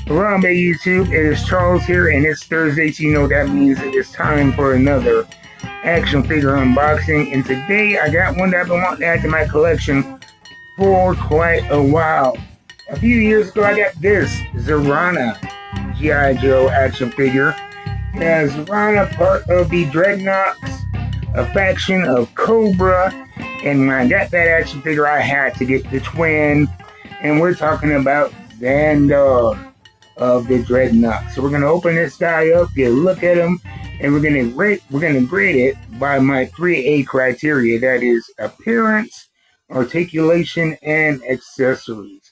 Harambe YouTube, it is Charles here, and it's Thursday, so you know that means it is time for another action figure unboxing. And today I got one that I've been wanting to add to my collection for quite a while. A few years ago, I got this Zandar G.I. Joe action figure. Now, Zandar, part of the Dreadnoughts, a faction of Cobra, and when I got that action figure, I had to get the twin, and we're talking about Zandar of the Dreadnought. So we're gonna open this guy up, get a look at him, and we're gonna grade it by my 3A criteria. That is appearance, articulation, and accessories.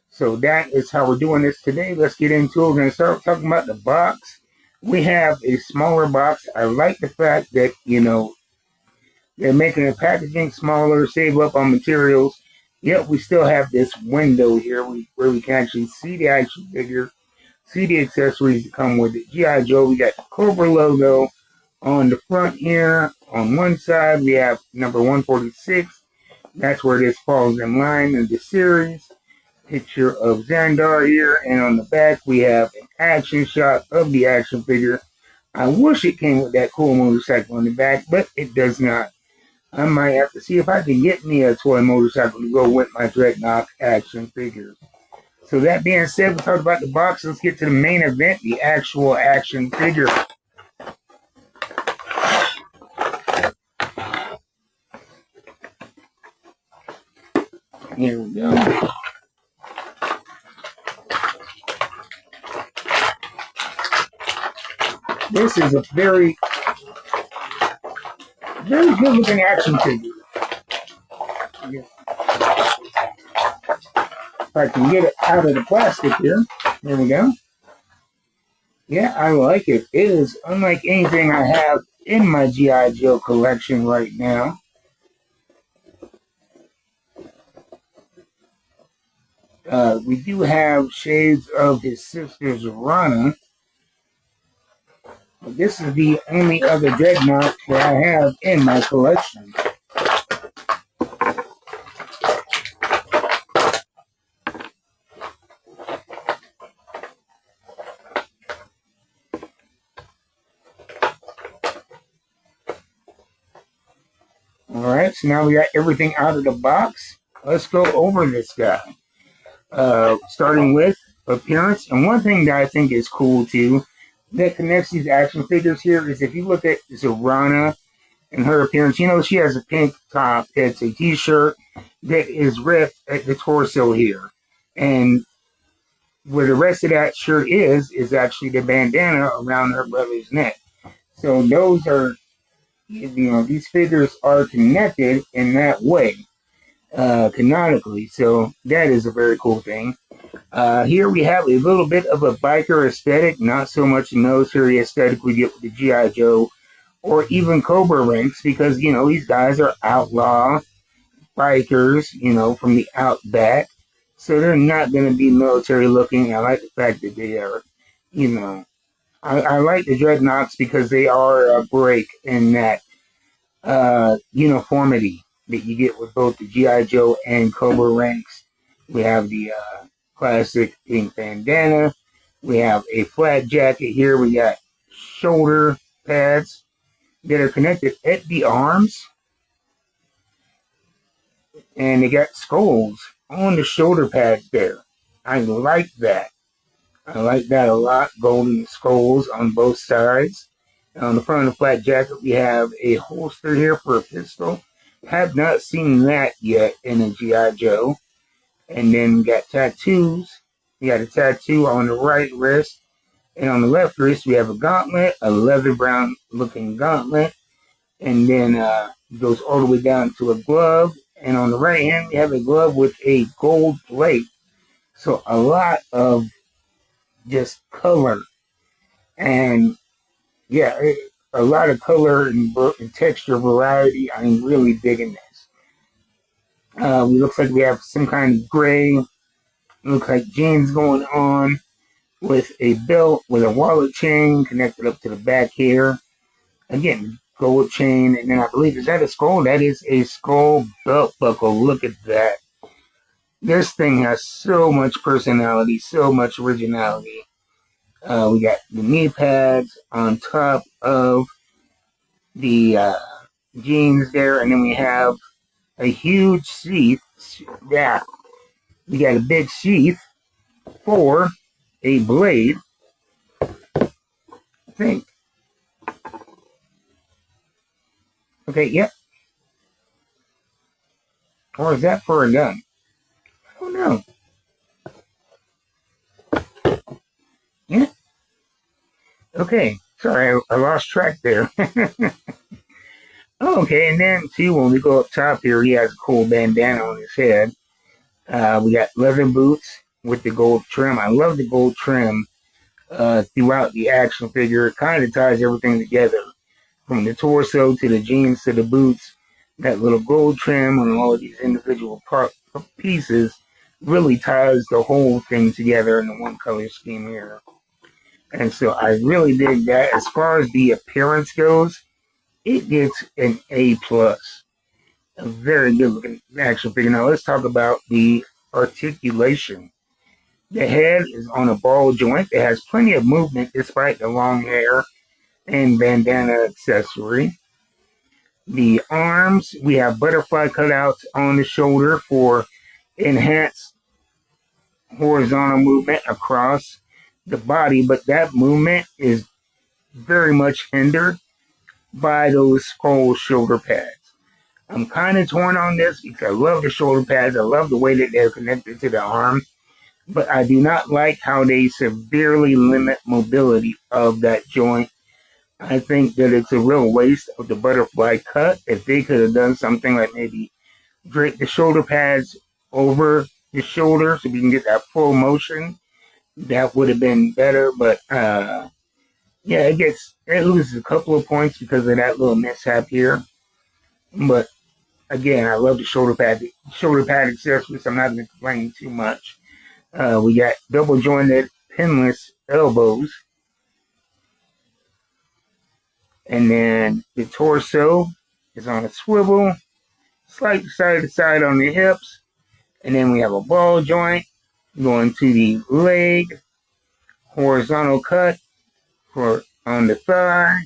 So that is how we're doing this today. Let's get into it. We're gonna start talking about the box. We have a smaller box. I like the fact that, they're making the packaging smaller, save up on materials. Yet we still have this window here where we can actually see the action figure, see the accessories that come with it. G.I. Joe, we got the Cobra logo on the front here. On one side, we have number 146. That's where this falls in line in the series. Picture of Zandar here. And on the back, we have an action shot of the action figure. I wish it came with that cool motorcycle on the back, but it does not. I might have to see if I can get me a toy motorcycle to go with my Dreadnought action figure. So that being said, we talked about the box. Let's get to the main event, the actual action figure. Here we go. This is a very good looking action figure. Yeah. If I can get it out of the plastic here. There we go. Yeah, I like it. It is unlike anything I have in my G.I. Joe collection right now. We do have shades of his sister Zandar. But this is the only other Dreadnought that I have in my collection. Alright, so now we got everything out of the box. Let's go over this guy. Starting with appearance. And one thing that I think is cool too, that connects these action figures here, is if you look at Zandar and her appearance, she has a pink top. It's a t-shirt that is ripped at the torso here. And where the rest of that shirt is actually the bandana around her brother's neck. So those are, these figures are connected in that way, canonically. So that is a very cool thing. Here we have a little bit of a biker aesthetic, not so much a military aesthetic we get with the G.I. Joe or even Cobra ranks, because, these guys are outlaw bikers, from the outback. So they're not going to be military looking. I like the fact that they are, I like the Dreadnoughts because they are a break in that uniformity that you get with both the G.I. Joe and Cobra ranks. We have the classic pink bandana. We have a flat jacket here. We got shoulder pads that are connected at the arms. And they got skulls on the shoulder pads there. I like that. I like that a lot. Golden skulls on both sides. And on the front of the flat jacket, we have a holster here for a pistol. Have not seen that yet in a G.I. Joe. And then we got tattoos. We got a tattoo on the right wrist. And on the left wrist, we have a gauntlet, a leather brown looking gauntlet. And then it goes all the way down to a glove. And on the right hand, we have a glove with a gold plate. So a lot of just color. And yeah, a lot of color and texture variety. I'm really digging this. Looks like we have some kind of gray, looks like jeans going on, with a belt with a wallet chain connected up to the back here. Again, gold chain, and then I believe, is that a skull? That is a skull belt buckle. Look at that. This thing has so much personality, so much originality. We got the knee pads on top of the jeans there, and then we have a huge sheath. Yeah, we got a big sheath for a blade, I think. Okay, yep. Or is that for a gun? I don't know. Yeah. Okay. Sorry, I lost track there. Okay, and then too, when we go up top here, he has a cool bandana on his head. We got leather boots with the gold trim. I love the gold trim throughout the action figure. It kind of ties everything together from the torso to the jeans to the boots. That little gold trim on all of these individual pieces really ties the whole thing together in the one color scheme here. And so I really dig that. As far as the appearance goes, it gets an A plus. A very good looking action figure. Now let's talk about the articulation. The head is on a ball joint. It has plenty of movement despite the long hair and bandana accessory. The arms, we have butterfly cutouts on the shoulder for enhanced horizontal movement across the body, but that movement is very much hindered by those skull shoulder pads. I'm kind of torn on this because I love the shoulder pads. I love the way that they're connected to the arm, but I do not like how they severely limit mobility of that joint. I think that it's a real waste of the butterfly cut. If they could have done something like maybe drape the shoulder pads over the shoulder so we can get that full motion, that would have been better. But yeah, it loses a couple of points because of that little mishap here. But again, I love the shoulder pad accessories. So I'm not going to complain too much. We got double jointed pinless elbows. And then the torso is on a swivel, slight side to side on the hips. And then we have a ball joint going to the leg, horizontal cut for on the thigh,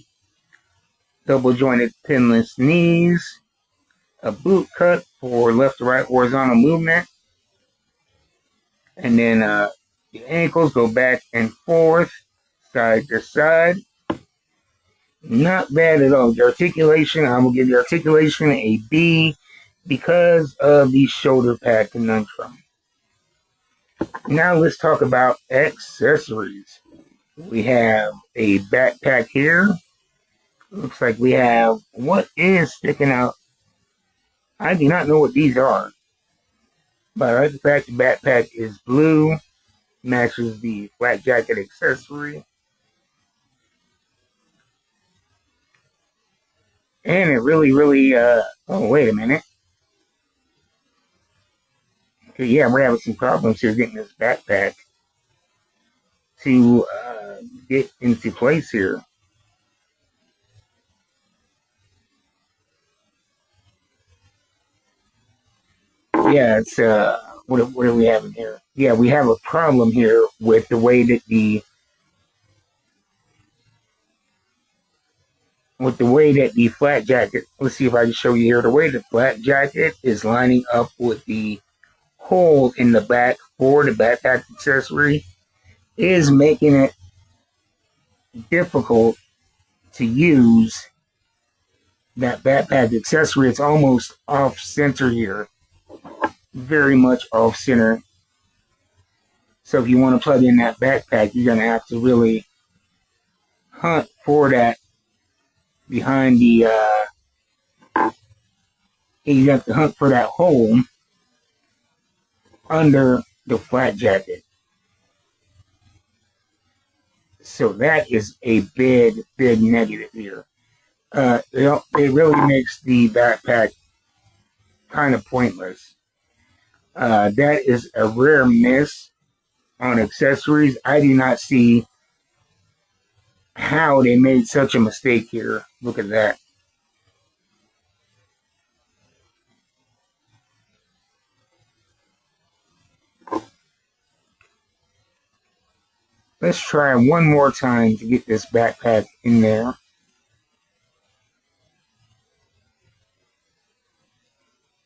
double jointed pinless knees, a boot cut for left to right horizontal movement. And then the ankles go back and forth, side to side. Not bad at all. The articulation, I will give the articulation a B because of the shoulder pad conundrum. Now let's talk about accessories. We have a backpack here. Looks like we have what is sticking out. I do not know what these are. But I like the fact the backpack is blue, matches the flat jacket accessory. And it really, oh, wait a minute. Okay, yeah, we're having some problems here getting this backpack to get into place here. Yeah, it's, what are we having here? Yeah, we have a problem here with the way that the flat jacket, let's see if I can show you here, the way the flat jacket is lining up with the hole in the back for the backpack accessory is making it difficult to use that backpack accessory. It's almost off center here, very much off center. So if you want to plug in that backpack, you're going to have to really hunt for that behind the you have to hunt for that hole under the flat jacket. So that is a big negative here. It really makes the backpack kind of pointless. That is a rare miss on accessories. I do not see how they made such a mistake here. Look at that. Let's try one more time to get this backpack in there.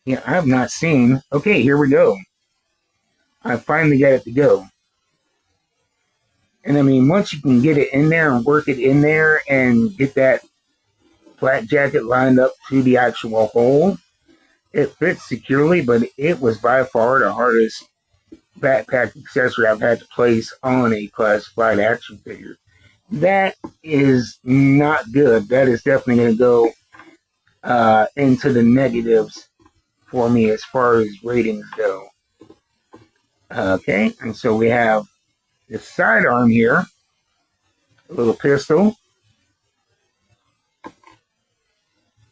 Yeah, I have not seen. Okay, here we go. I finally got it to go. And I mean, once you can get it in there and work it in there and get that flat jacket lined up to the actual hole, it fits securely, but it was by far the hardest backpack accessory I've had to place on a classified action figure. That is not good. That is definitely going to go into the negatives for me as far as ratings go. Okay, and so we have the sidearm here, a little pistol,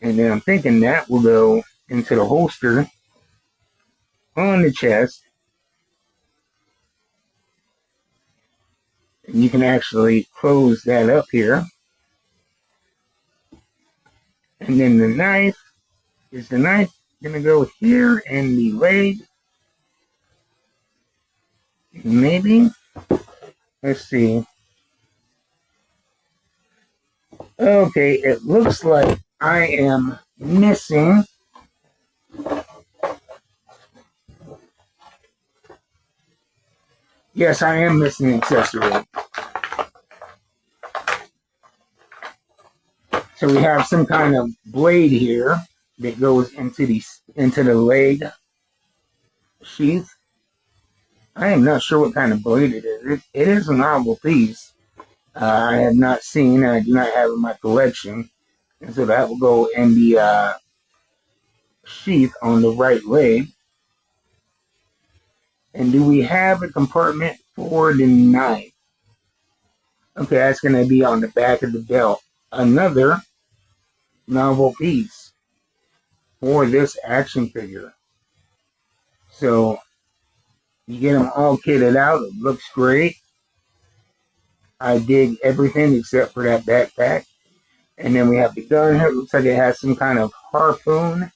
and then I'm thinking that will go into the holster on the chest. And you can actually close that up here. And then the knife, is the knife going to go here in the leg? Maybe. Let's see. Okay, it looks like I am missing. Yes, I am missing an accessory. So we have some kind of blade here that goes into the leg sheath. I am not sure what kind of blade it is. It is a novel piece. I have not seen, and I do not have in my collection. And so that will go in the sheath on the right leg. And do we have a compartment for the knife? Okay, that's going to be on the back of the belt. Another novel piece for this action figure. So you get them all kitted out. It looks great. I dig everything except for that backpack. And then we have the gun here. It looks like it has some kind of harpoon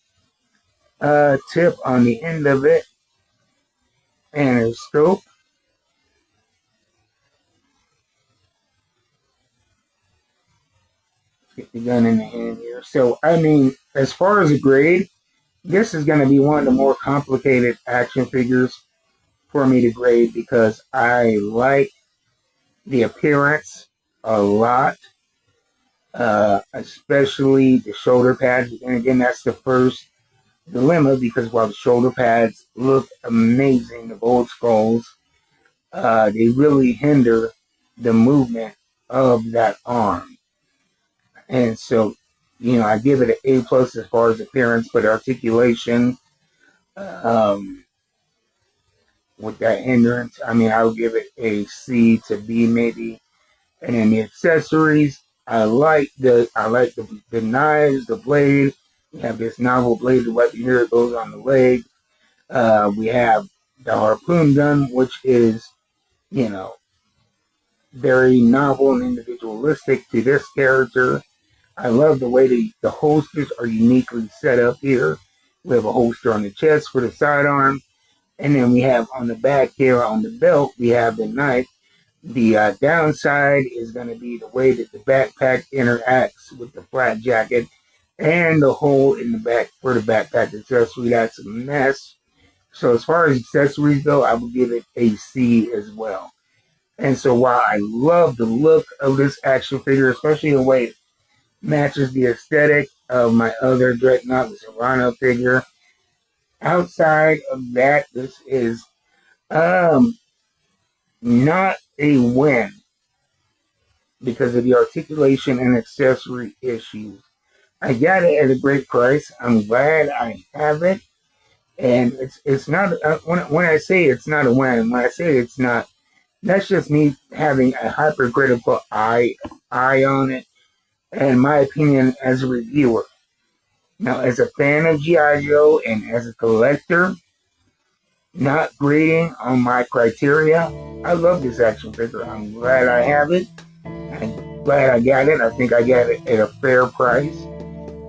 tip on the end of it. And a scope. Get the gun in the hand here. So, I mean, as far as a grade, this is going to be one of the more complicated action figures for me to grade because I like the appearance a lot, especially the shoulder pads. And again, that's the first dilemma because while the shoulder pads look amazing, the gold skulls, they really hinder the movement of that arm. And so, you know, I give it an A plus as far as appearance, but articulation, with that hindrance, I mean, I would give it a C to B maybe. And then the accessories, I like the knives, the blade. We have this novel blade weapon here. It goes on the leg. We have the harpoon gun, which is, you know, very novel and individualistic to this character. I love the way the holsters are uniquely set up here. We have a holster on the chest for the sidearm. And then we have on the back here on the belt, we have the knife. The downside is going to be the way that the backpack interacts with the flat jacket and the hole in the back for the backpack accessory. That's a mess. So as far as accessories go, I would give it a C as well. And so while I love the look of this action figure, especially the way it matches the aesthetic of my other Dreadnought, the Serrano figure, outside of that, this is not a win because of the articulation and accessory issues. I got it at a great price. I'm glad I have it. And it's not, when I say it's not a win, when I say it's not, that's just me having a hypercritical eye on it and my opinion as a reviewer. Now, as a fan of G.I. Joe and as a collector, not grading on my criteria, I love this action figure. I'm glad I have it. I'm glad I got it. I think I got it at a fair price.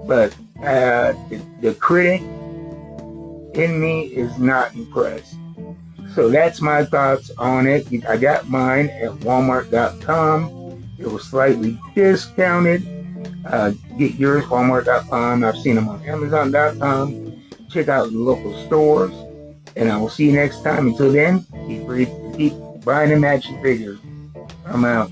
But the critic in me is not impressed. So that's my thoughts on it. I got mine at Walmart.com. It was slightly discounted. Get yours Walmart.com. I've seen them on Amazon.com. Check out the local stores. And I will see you next time. Until then, keep buying them action figures. I'm out.